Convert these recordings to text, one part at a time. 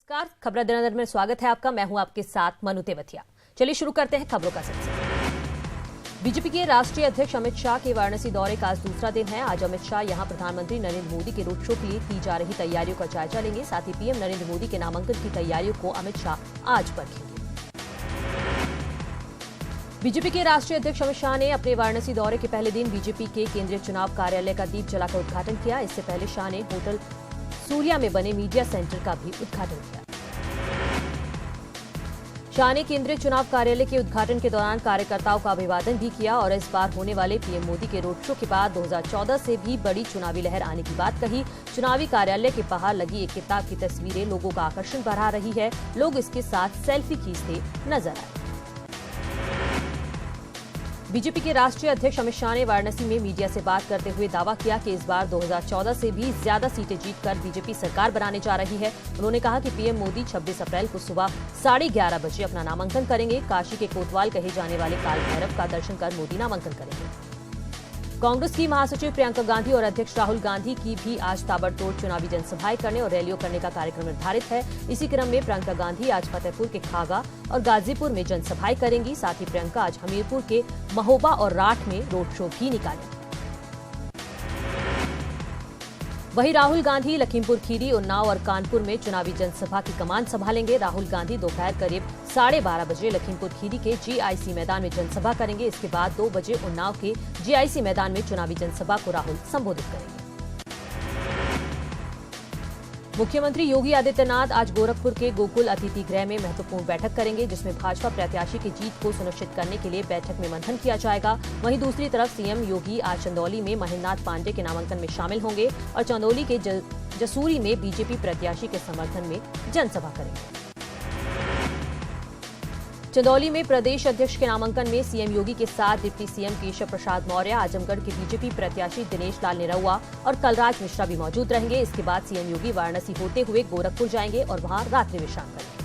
नमस्कार, खबर दिनदर में स्वागत है आपका। मैं हूं आपके साथ मनु तेवतिया। चलिए शुरू करते हैं खबरों का सिलसिला। बीजेपी के राष्ट्रीय अध्यक्ष अमित शाह के वाराणसी दौरे का आज दूसरा दिन है। आज अमित शाह यहां प्रधानमंत्री नरेंद्र मोदी के रोड शो के लिए की जा रही तैयारियों का जायजा लेंगे। साथ ही पीएम नरेंद्र मोदी के नामांकन की तैयारियों को अमित शाह आज परखेंगे। बीजेपी के राष्ट्रीय अध्यक्ष अमित शाह ने अपने वाराणसी दौरे के पहले दिन बीजेपी के केंद्रीय चुनाव कार्यालय का दीप जलाकर उद्घाटन किया। इससे पहले शाह ने होटल सूर्या में बने मीडिया सेंटर का भी उद्घाटन किया। शाह ने केंद्रीय चुनाव कार्यालय के उद्घाटन के दौरान कार्यकर्ताओं का अभिवादन भी किया और इस बार होने वाले पीएम मोदी के रोड शो के बाद 2014 से भी बड़ी चुनावी लहर आने की बात कही। चुनावी कार्यालय के बाहर लगी एक किताब की तस्वीरें लोगों का आकर्षण बढ़ा रही है। लोग इसके साथ सेल्फी खींचते नजर आए। बीजेपी के राष्ट्रीय अध्यक्ष अमित शाह ने वाराणसी में मीडिया से बात करते हुए दावा किया कि इस बार 2014 से भी ज्यादा सीटें जीतकर बीजेपी सरकार बनाने जा रही है। उन्होंने कहा कि पीएम मोदी 26 अप्रैल को सुबह 11:30 बजे अपना नामांकन करेंगे। काशी के कोतवाल कहे जाने वाले काल भैरव का दर्शन कर मोदी नामांकन करेंगे। कांग्रेस की महासचिव प्रियंका गांधी और अध्यक्ष राहुल गांधी की भी आज ताबड़तोड़ चुनावी जनसभाएं करने और रैलियों करने का कार्यक्रम निर्धारित है। इसी क्रम में प्रियंका गांधी आज फतेहपुर के खागा और गाजीपुर में जनसभाएं करेंगी। साथ ही प्रियंका आज हमीरपुर के महोबा और राठ में रोड शो भी निकालेंगी। वहीं राहुल गांधी लखीमपुर खीरी, उन्नाव और कानपुर में चुनावी जनसभा की कमान संभालेंगे। राहुल गांधी दोपहर करीब 12:30 बजे लखीमपुर खीरी के जीआईसी मैदान में जनसभा करेंगे। इसके बाद 2 बजे उन्नाव के जीआईसी मैदान में चुनावी जनसभा को राहुल संबोधित करेंगे। मुख्यमंत्री योगी आदित्यनाथ आज गोरखपुर के गोकुल अतिथि गृह में महत्वपूर्ण बैठक करेंगे, जिसमें भाजपा प्रत्याशी की जीत को सुनिश्चित करने के लिए बैठक में मंथन किया जाएगा। वहीं दूसरी तरफ सीएम योगी आज चंदौली में महेंद्रनाथ पांडेय के नामांकन में शामिल होंगे और चंदौली के जसूरी में बीजेपी प्रत्याशी के समर्थन में जनसभा करेंगे। चंदौली में प्रदेश अध्यक्ष के नामांकन में सीएम योगी के साथ डिप्टी सीएम केशव प्रसाद मौर्य, आजमगढ़ के बीजेपी प्रत्याशी दिनेश लाल निरहुआ और कलराज मिश्रा भी मौजूद रहेंगे। इसके बाद सीएम योगी वाराणसी होते हुए गोरखपुर जाएंगे और वहां रात्रि विश्राम करेंगे।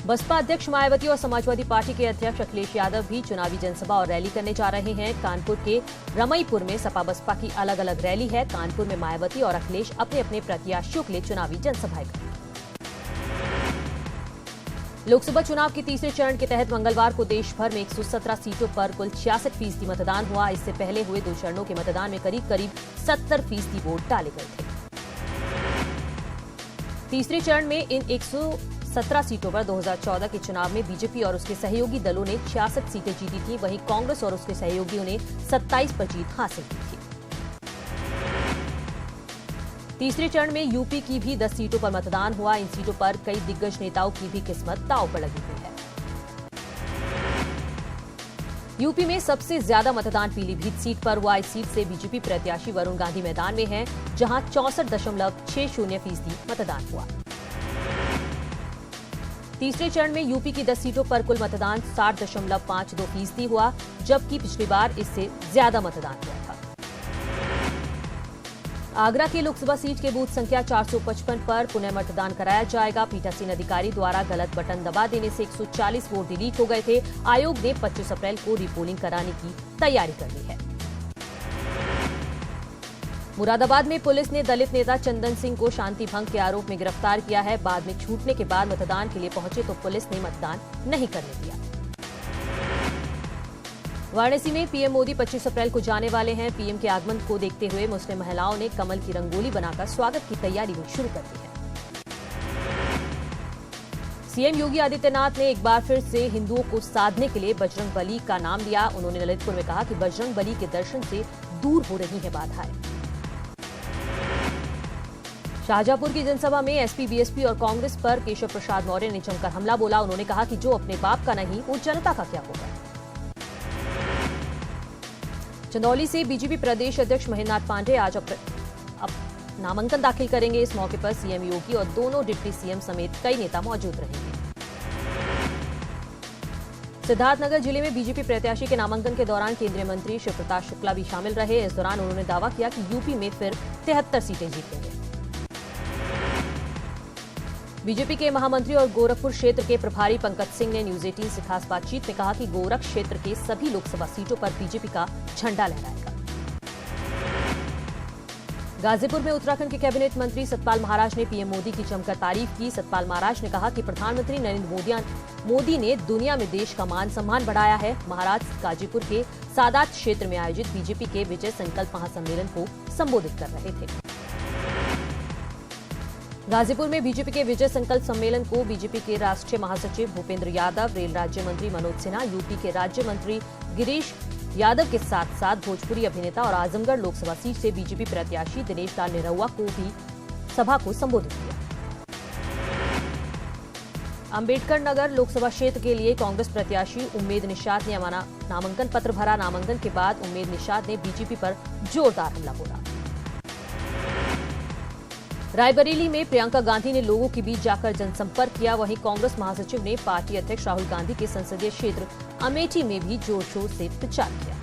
बसपा अध्यक्ष मायावती और समाजवादी पार्टी के अध्यक्ष अखिलेश यादव भी चुनावी जनसभा और रैली करने जा रहे हैं। कानपुर के रमईपुर में सपा बसपा की अलग अलग रैली है। कानपुर में मायावती और अखिलेश अपने अपने प्रत्याशियों के लिए चुनावी जनसभाएं करेंगे। लोकसभा चुनाव के तीसरे चरण के तहत मंगलवार को देश भर में 117 सीटों पर कुल 66% मतदान हुआ। इससे पहले हुए 2 चरणों के मतदान में करीब 70% वोट डाले गए थे। तीसरे चरण में इन 117 सीटों पर 2014 के चुनाव में बीजेपी और उसके सहयोगी दलों ने 66 सीटें जीती थी। वहीं कांग्रेस और उसके सहयोगियों ने 27 पर जीत हासिल की थी। तीसरे चरण में यूपी की भी 10 सीटों पर मतदान हुआ। इन सीटों पर कई दिग्गज नेताओं की भी किस्मत दांव पर लगी हुई है। यूपी में सबसे ज्यादा मतदान पीलीभीत सीट पर हुआ। इस सीट से बीजेपी प्रत्याशी वरुण गांधी मैदान में हैं, जहां 64.60% मतदान हुआ। तीसरे चरण में यूपी की 10 सीटों पर कुल मतदान 60.52% हुआ, जबकि पिछली बार इससे ज्यादा मतदान हुआ था। आगरा के लोकसभा सीट के बूथ संख्या 455 पर पुनर्मतदान कराया जाएगा। पीठासीन अधिकारी द्वारा गलत बटन दबा देने से 140 वोट डिलीट हो गए थे। आयोग ने 25 अप्रैल को रीपोलिंग कराने की तैयारी कर ली है। मुरादाबाद में पुलिस ने दलित नेता चंदन सिंह को शांति भंग के आरोप में गिरफ्तार किया है। बाद में छूटने के बाद मतदान के लिए पहुंचे तो पुलिस ने मतदान नहीं करने दिया। वाराणसी में पीएम मोदी 25 अप्रैल को जाने वाले हैं। पीएम के आगमन को देखते हुए मुस्लिम महिलाओं ने कमल की रंगोली बनाकर स्वागत की तैयारी भी शुरू कर दी है। सीएम योगी आदित्यनाथ ने एक बार फिर से हिंदुओं को साधने के लिए बजरंग बली का नाम लिया। उन्होंने ललितपुर में कहा कि बजरंग बली के दर्शन से दूर हो रही है बाधाएं। शाहजहांपुर की जनसभा में एसपी, बीएसपी और कांग्रेस पर केशव प्रसाद मौर्य ने जमकर हमला बोला। उन्होंने कहा कि जो अपने बाप का नहीं, वो जनता का क्या होगा। चंदौली से बीजेपी प्रदेश अध्यक्ष महेंद्रनाथ पांडेय आज नामांकन दाखिल करेंगे। इस मौके पर सीएम योगी और दोनों डिप्टी सीएम समेत कई नेता मौजूद रहेंगे। सिद्धार्थनगर जिले में बीजेपी प्रत्याशी के नामांकन के दौरान केंद्रीय मंत्री शिव प्रताप शुक्ला भी शामिल रहे। इस दौरान उन्होंने दावा किया कि यूपी में फिर 73 सीटें जीतेंगे। बीजेपी के महामंत्री और गोरखपुर क्षेत्र के प्रभारी पंकज सिंह ने न्यूज 18 से खास बातचीत में कहा कि गोरख क्षेत्र के सभी लोकसभा सीटों पर बीजेपी का झंडा लहराएगा। गाजीपुर में उत्तराखंड के कैबिनेट मंत्री सतपाल महाराज ने पीएम मोदी की जमकर तारीफ की। सतपाल महाराज ने कहा कि प्रधानमंत्री नरेंद्र मोदी ने दुनिया में देश का मान सम्मान बढ़ाया है। महाराज गाजीपुर के सादात क्षेत्र में आयोजित बीजेपी के विजय संकल्प महासम्मेलन को संबोधित कर रहे थे। गाजीपुर में बीजेपी के विजय संकल्प सम्मेलन को बीजेपी के राष्ट्रीय महासचिव भूपेंद्र यादव, रेल राज्य मंत्री मनोज सिन्हा, यूपी के राज्य मंत्री गिरीश यादव के साथ साथ भोजपुरी अभिनेता और आजमगढ़ लोकसभा सीट से बीजेपी प्रत्याशी दिनेश लाल निरहुआ को भी सभा को संबोधित किया। अंबेडकर नगर लोकसभा क्षेत्र के लिए कांग्रेस प्रत्याशी उम्मेद निषाद ने नामांकन पत्र भरा। नामांकन के बाद उम्मेद निषाद ने बीजेपी पर जोरदार हमला बोला। रायबरेली में प्रियंका गांधी ने लोगों के बीच जाकर जनसंपर्क किया। वहीं कांग्रेस महासचिव ने पार्टी अध्यक्ष राहुल गांधी के संसदीय क्षेत्र अमेठी में भी जोर शोर से प्रचार किया।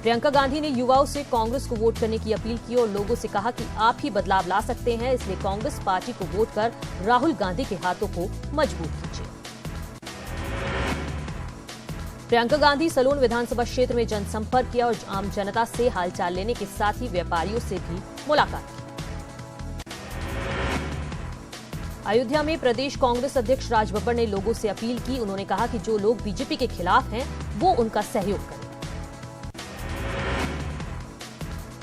प्रियंका गांधी ने युवाओं से कांग्रेस को वोट करने की अपील की और लोगों से कहा कि आप ही बदलाव ला सकते हैं, इसलिए कांग्रेस पार्टी को वोट कर राहुल गांधी के हाथों को मजबूत कीजिए। प्रियंका गांधी सलोन विधानसभा क्षेत्र में जनसंपर्क किया और आम जनता से हालचाल लेने के साथ ही व्यापारियों से भी मुलाकात की। अयोध्या में प्रदेश कांग्रेस अध्यक्ष राज बब्बर ने लोगों से अपील की। उन्होंने कहा कि जो लोग बीजेपी के खिलाफ हैं, वो उनका सहयोग करें।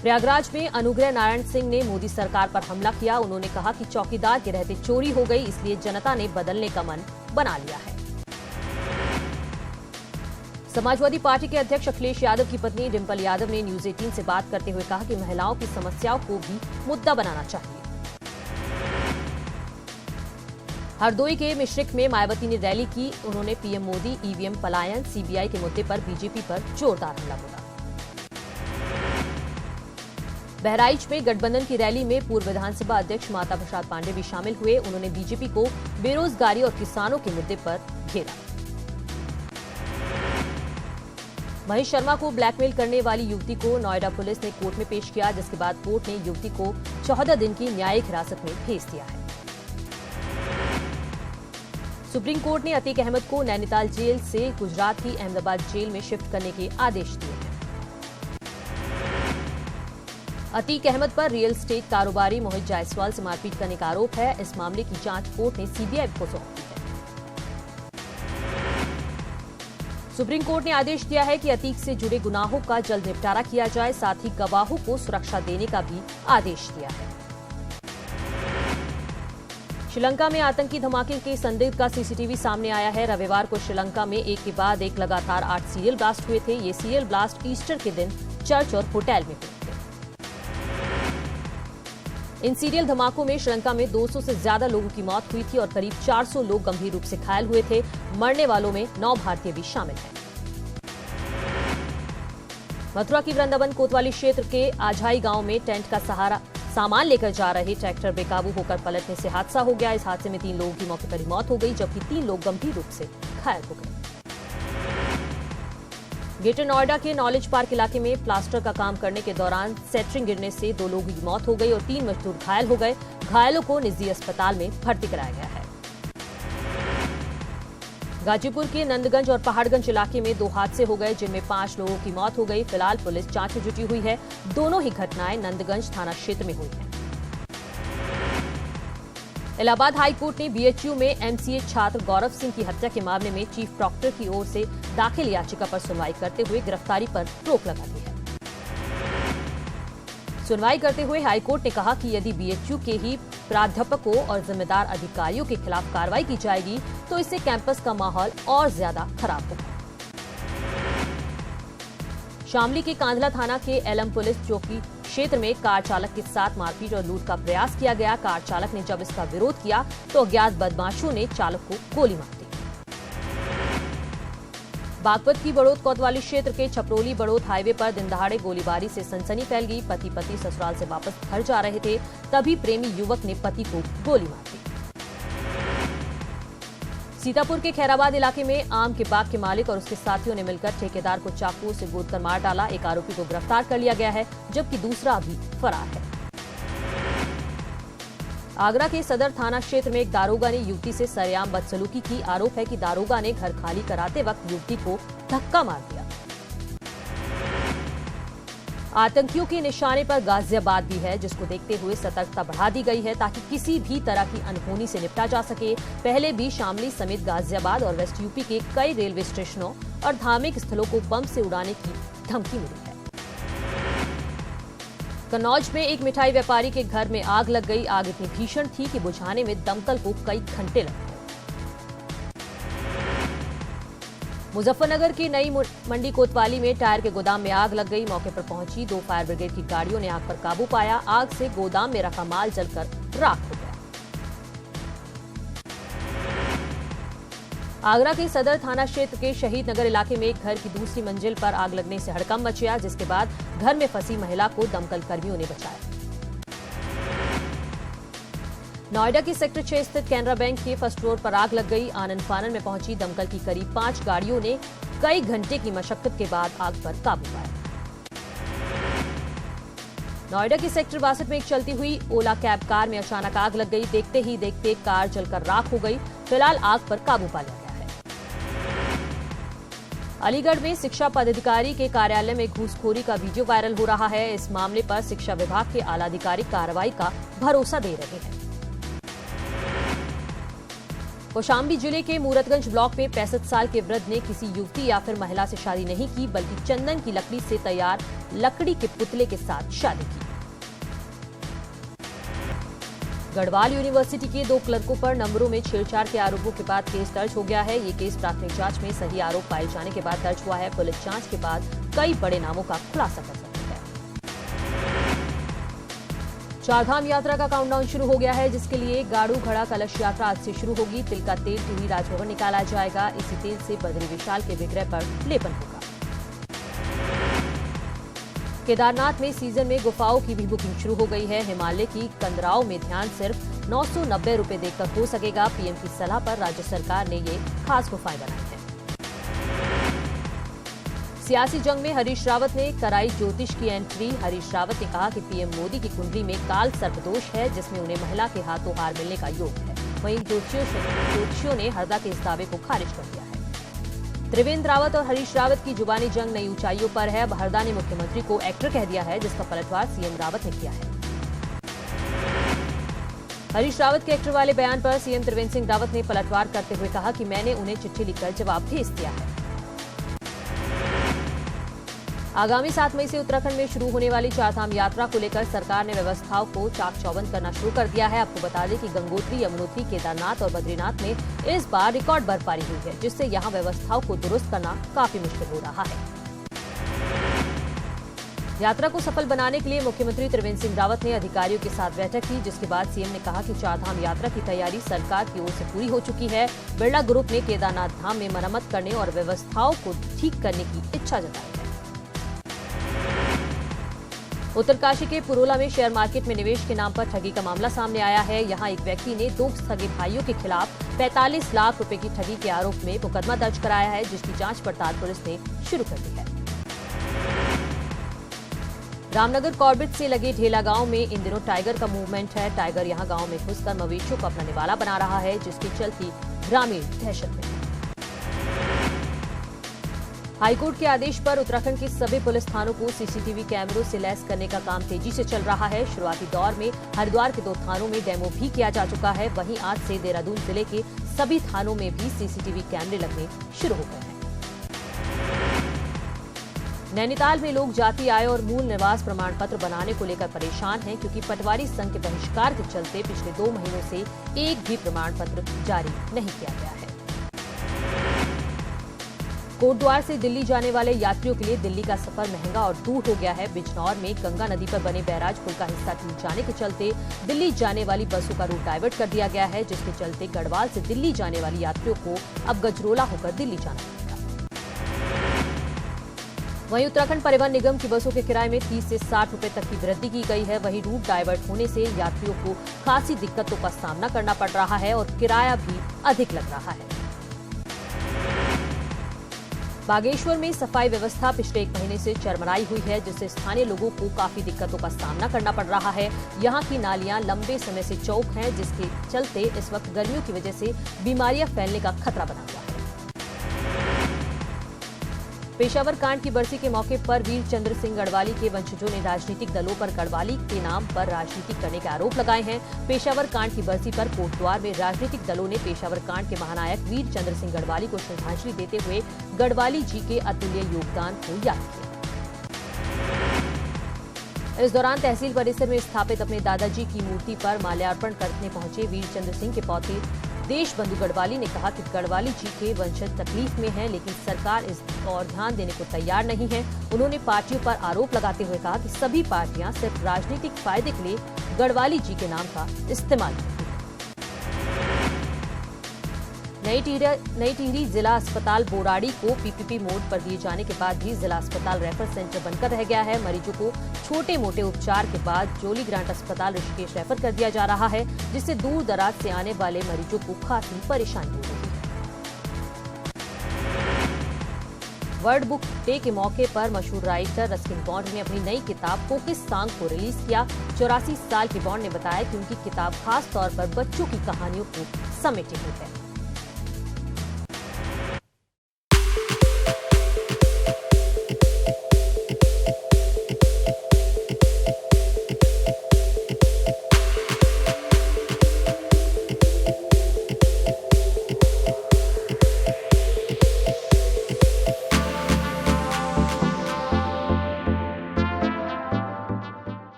प्रयागराज में अनुग्रह नारायण सिंह ने मोदी सरकार पर हमला किया। उन्होंने कहा कि चौकीदार के रहते चोरी हो गई, इसलिए जनता ने बदलने का मन बना लिया है। समाजवादी पार्टी के अध्यक्ष अखिलेश यादव की पत्नी डिंपल यादव ने न्यूज 18 से बात करते हुए कहा कि महिलाओं की समस्याओं को भी मुद्दा बनाना चाहिए। हरदोई के मिश्रिक में मायावती ने रैली की। उन्होंने पीएम मोदी, ईवीएम पलायन, सीबीआई के मुद्दे पर बीजेपी पर जोरदार हमला बोला। बहराइच में गठबंधन की रैली में पूर्व विधानसभा अध्यक्ष माता प्रसाद पांडे भी शामिल हुए। उन्होंने बीजेपी को बेरोजगारी और किसानों के मुद्दे पर घेरा। महेश शर्मा को ब्लैकमेल करने वाली युवती को नोएडा पुलिस ने कोर्ट में पेश किया, जिसके बाद कोर्ट ने युवती को 14 दिन की न्यायिक हिरासत में भेज दिया है। सुप्रीम कोर्ट ने अतीक अहमद को नैनीताल जेल से गुजरात की अहमदाबाद जेल में शिफ्ट करने के आदेश दिए हैं। अतीक अहमद पर रियल एस्टेट कारोबारी मोहित जायसवाल से मारपीट करने का आरोप है। इस मामले की जांच कोर्ट ने सीबीआई को सौंप दी है। सुप्रीम कोर्ट ने आदेश दिया है कि अतीक से जुड़े गुनाहों का जल्द निपटारा किया जाए, साथ ही गवाहों को सुरक्षा देने का भी आदेश दिया है। श्रीलंका में आतंकी धमाके के संदिग्ध का सीसीटीवी सामने आया है। रविवार को श्रीलंका में एक के बाद एक लगातार 8 सीरियल ब्लास्ट हुए थे। ये सीरियल ब्लास्ट ईस्टर के दिन चर्च और होटल में हुए थे। इन सीरियल धमाकों में श्रीलंका में 200 से ज्यादा लोगों की मौत हुई थी और करीब 400 लोग गंभीर रूप से घायल हुए थे। मरने वालों में 9 भारतीय भी शामिल हैं। मथुरा की वृंदावन कोतवाली क्षेत्र के आझाई गांव में टेंट का सहारा सामान लेकर जा रहे ट्रैक्टर बेकाबू होकर पलटने से हादसा हो गया। इस हादसे में 3 लोगों की मौके पर ही मौत हो गई, जबकि 3 लोग गंभीर रूप से घायल हो गए। ग्रेटर नोएडा के नॉलेज पार्क इलाके में प्लास्टर का काम करने के दौरान सेंटरिंग गिरने से 2 लोगों की मौत हो गई और 3 मजदूर घायल हो गए। घायलों को निजी अस्पताल में भर्ती कराया गया है। गाजीपुर के नंदगंज और पहाड़गंज इलाके में 2 हादसे हो गए, जिनमें 5 लोगों की मौत हो गई। फिलहाल पुलिस जांच में जुटी हुई है। दोनों ही घटनाएं नंदगंज थाना क्षेत्र में हुई हैं। इलाहाबाद हाईकोर्ट ने बीएचयू में एमसीए छात्र गौरव सिंह की हत्या के मामले में चीफ प्रॉक्टर की ओर से दाखिल याचिका पर सुनवाई करते हुए गिरफ्तारी पर रोक लगा दी है। सुनवाई करते हुए हाईकोर्ट ने कहा कि यदि बीएचयू के ही प्राध्यापकों और जिम्मेदार अधिकारियों के खिलाफ कार्रवाई की जाएगी तो इससे कैंपस का माहौल और ज्यादा खराब होगा। शामली के कांधला थाना के एलएम पुलिस चौकी क्षेत्र में कार चालक के साथ मारपीट और लूट का प्रयास किया गया। कार चालक ने जब इसका विरोध किया तो अज्ञात बदमाशों ने चालक को गोली मार दी। बागपत की बड़ौद कोतवाली क्षेत्र के छपरोली बड़ौद हाईवे पर दिनदहाड़े गोलीबारी से सनसनी फैल गई। पति ससुराल से वापस घर जा रहे थे, तभी प्रेमी युवक ने पति को गोली मार दी। सीतापुर के खैराबाद इलाके में आम के बाग के मालिक और उसके साथियों ने मिलकर ठेकेदार को चाकू से गोदकर मार डाला। एक आरोपी को गिरफ्तार कर लिया गया है, जबकि दूसरा अभी फरार है। आगरा के सदर थाना क्षेत्र में एक दारोगा ने युवती से सरेआम बदसलूकी की। आरोप है कि दारोगा ने घर खाली कराते वक्त युवती को धक्का मार दिया। आतंकियों के निशाने पर गाजियाबाद भी है, जिसको देखते हुए सतर्कता बढ़ा दी गई है ताकि किसी भी तरह की अनहोनी से निपटा जा सके। पहले भी शामली समेत गाजियाबाद और वेस्ट यूपी के कई रेलवे स्टेशनों और धार्मिक स्थलों को बम से उड़ाने की धमकी मिली है। कन्नौज में एक मिठाई व्यापारी के घर में आग लग गई। आग इतनी भीषण थी कि बुझाने में दमकल को कई घंटे लगे। मुजफ्फरनगर की नई मंडी कोतवाली में टायर के गोदाम में आग लग गई। मौके पर पहुंची 2 फायर ब्रिगेड की गाड़ियों ने आग पर काबू पाया। आग से गोदाम में रखा माल जलकर राख हो गया। आगरा के सदर थाना क्षेत्र के शहीद नगर इलाके में एक घर की दूसरी मंजिल पर आग लगने से हड़कंप मचा, जिसके बाद घर में फंसी महिला को दमकल कर्मियों ने बचाया। नोएडा के सेक्टर 6 स्थित कैनरा बैंक के फर्स्ट फ्लोर पर आग लग गई। आनन फानन में पहुंची दमकल की करीब 5 गाड़ियों ने कई घंटे की मशक्कत के बाद आग पर काबू पाया। नोएडा के सेक्टर 62 में एक चलती हुई ओला कैब कार में अचानक आग लग गई। देखते ही देखते कार जलकर राख हो गई। फिलहाल आग पर काबू पा लिया गया है। अलीगढ़ में शिक्षा पदाधिकारी के कार्यालय में घूसखोरी का वीडियो वायरल हो रहा है। इस मामले पर शिक्षा विभाग के आला अधिकारी कार्रवाई का भरोसा दे रहे हैं। कौशाम्बी जिले के मूरतगंज ब्लॉक में 65 साल के वृद्ध ने किसी युवती या फिर महिला से शादी नहीं की, बल्कि चंदन की लकड़ी से तैयार लकड़ी के पुतले के साथ शादी की। गढ़वाल यूनिवर्सिटी के 2 क्लर्कों पर नंबरों में छेड़छाड़ के आरोपों के बाद केस दर्ज हो गया है। ये केस प्राथमिक जांच में सही आरोप पाए जाने के बाद दर्ज हुआ है। पुलिस जांच के बाद कई बड़े नामों का खुलासा कर सकती है। चारधाम यात्रा का काउंटडाउन शुरू हो गया है, जिसके लिए गाड़ू घड़ा कलश यात्रा आज से शुरू होगी। तिल का तेल टिहरी राजभवन निकाला जाएगा। इसी तेल से बद्री विशाल के विग्रह पर लेपन होगा। केदारनाथ में सीजन में गुफाओं की भी बुकिंग शुरू हो गई है। हिमालय की कंदराओं में ध्यान सिर्फ 990 रुपए देकर हो सकेगा। पीएम की सलाह पर राज्य सरकार ने ये खास गुफाएं बनाई हैं। सियासी जंग में हरीश रावत ने कराई ज्योतिष की एंट्री। हरीश रावत ने कहा कि पीएम मोदी की कुंडली में काल सर्पदोष है, जिसमें उन्हें महिला के हाथों हार मिलने का योग है। वहीं ज्योतिषियों ने हरदा के इस दावे को खारिज कर दिया है। त्रिवेंद्र रावत और हरीश रावत की जुबानी जंग नई ऊंचाइयों पर है। अब हरदा ने मुख्यमंत्री को एक्टर कह दिया है, जिसका पलटवार सीएम रावत ने किया है। हरीश रावत के एक्टर वाले बयान पर सीएम त्रिवेंद्र सिंह रावत ने पलटवार करते हुए कहा कि मैंने उन्हें चिट्ठी लिखकर जवाब भेज दिया है। आगामी 7 मई से उत्तराखंड में शुरू होने वाली चारधाम यात्रा को लेकर सरकार ने व्यवस्थाओं को चाक चौबंद करना शुरू कर दिया है। आपको बता दें कि गंगोत्री, यमुनोत्री, केदारनाथ और बद्रीनाथ में इस बार रिकॉर्ड बर्फबारी हुई है, जिससे यहां व्यवस्थाओं को दुरुस्त करना काफी मुश्किल हो रहा है। यात्रा को सफल बनाने के लिए मुख्यमंत्री त्रिवेंद्र सिंह रावत ने अधिकारियों के साथ बैठक की, जिसके बाद सीएम ने कहा कि चारधाम यात्रा की तैयारी सरकार की ओर से पूरी हो चुकी है। बिरला ग्रुप ने केदारनाथ धाम में मरम्मत करने और व्यवस्थाओं को ठीक करने की इच्छा जताई है। उत्तरकाशी के पुरोला में शेयर मार्केट में निवेश के नाम पर ठगी का मामला सामने आया है। यहां एक व्यक्ति ने 2 सगे भाइयों के खिलाफ 45 लाख रुपए की ठगी के आरोप में मुकदमा दर्ज कराया है, जिसकी जांच पड़ताल पुलिस ने शुरू कर दी है। रामनगर कॉर्बेट से लगे ढेला गांव में इन दिनों टाइगर का मूवमेंट है। टाइगर यहां गांव में घुसकर मवेशियों को अपना निवाला बना रहा है, जिसके चलते ग्रामीण दहशत में है। हाईकोर्ट के आदेश पर उत्तराखंड के सभी पुलिस थानों को सीसीटीवी कैमरों से लैस करने का काम तेजी से चल रहा है। शुरुआती दौर में हरिद्वार के 2 थानों में डेमो भी किया जा चुका है। वहीं आज से देहरादून जिले के सभी थानों में भी सीसीटीवी कैमरे लगने शुरू हो गए हैं। नैनीताल में लोग जाति, आय और मूल निवास प्रमाण पत्र बनाने को लेकर परेशान हैं, क्योंकि पटवारी संघ के बहिष्कार के चलते पिछले 2 महीनों से एक भी प्रमाण पत्र जारी नहीं किया गया है। कोटद्वार से दिल्ली जाने वाले यात्रियों के लिए दिल्ली का सफर महंगा और दूर हो गया है। बिजनौर में गंगा नदी पर बने बैराज पुल का हिस्सा टूट जाने के चलते दिल्ली जाने वाली बसों का रूट डाइवर्ट कर दिया गया है, जिसके चलते गढ़वाल से दिल्ली जाने वाली यात्रियों को अब गजरोला होकर दिल्ली जाना पड़ेगा। वहीं उत्तराखंड परिवहन निगम की बसों के किराए में 30 से 60 रुपए तक की वृद्धि की गई है। वहीं रूट डाइवर्ट होने से यात्रियों को खासी दिक्कतों का सामना करना पड़ रहा है और किराया भी अधिक लग रहा है। बागेश्वर में सफाई व्यवस्था पिछले 1 महीने से चरमराई हुई है, जिससे स्थानीय लोगों को काफी दिक्कतों का सामना करना पड़ रहा है। यहां की नालियां लंबे समय से चौक हैं, जिसके चलते इस वक्त गर्मियों की वजह से बीमारियां फैलने का खतरा बना हुआ है। पेशावर कांड की बरसी के मौके पर वीर चंद्र सिंह गढ़वाली के वंशजों ने राजनीतिक दलों पर गढ़वाली के नाम पर राजनीति करने के आरोप लगाए हैं। पेशावर कांड की बरसी पर कोटद्वार में राजनीतिक दलों ने पेशावर कांड के महानायक वीर चंद्र सिंह गढ़वाली को श्रद्धांजलि देते हुए गढ़वाली जी के अतुल्य योगदान को याद किया। इस दौरान तहसील परिसर में स्थापित अपने दादाजी की मूर्ति पर माल्यार्पण करने पहुंचे वीर चंद्र सिंह के पौते देशबंधु गढ़वाली ने कहा कि गढ़वाली जी के वंशज तकलीफ में हैं, लेकिन सरकार इस और ध्यान देने को तैयार नहीं है। उन्होंने पार्टियों पर आरोप लगाते हुए कहा कि सभी पार्टियां सिर्फ राजनीतिक फायदे के लिए गढ़वाली जी के नाम का इस्तेमाल करती हैं। नई टिहरी जिला अस्पताल बोराड़ी को पीपीपी मोड पर दिए जाने के बाद भी जिला अस्पताल रेफर सेंटर बनकर रह गया है। मरीजों को छोटे मोटे उपचार के बाद जोली ग्रांट अस्पताल ऋषिकेश रेफर कर दिया जा रहा है, जिससे दूर दराज से आने वाले मरीजों को काफी परेशानी हो रही है। वर्ल्ड बुक डे के मौके पर मशहूर राइटर रस्किन बॉन्ड ने अपनी नई किताब कोकिस सांग को रिलीज किया। 84 साल के बॉन्ड ने बताया कि उनकी किताब खास तौर पर बच्चों की कहानियों को समेटे हुए है।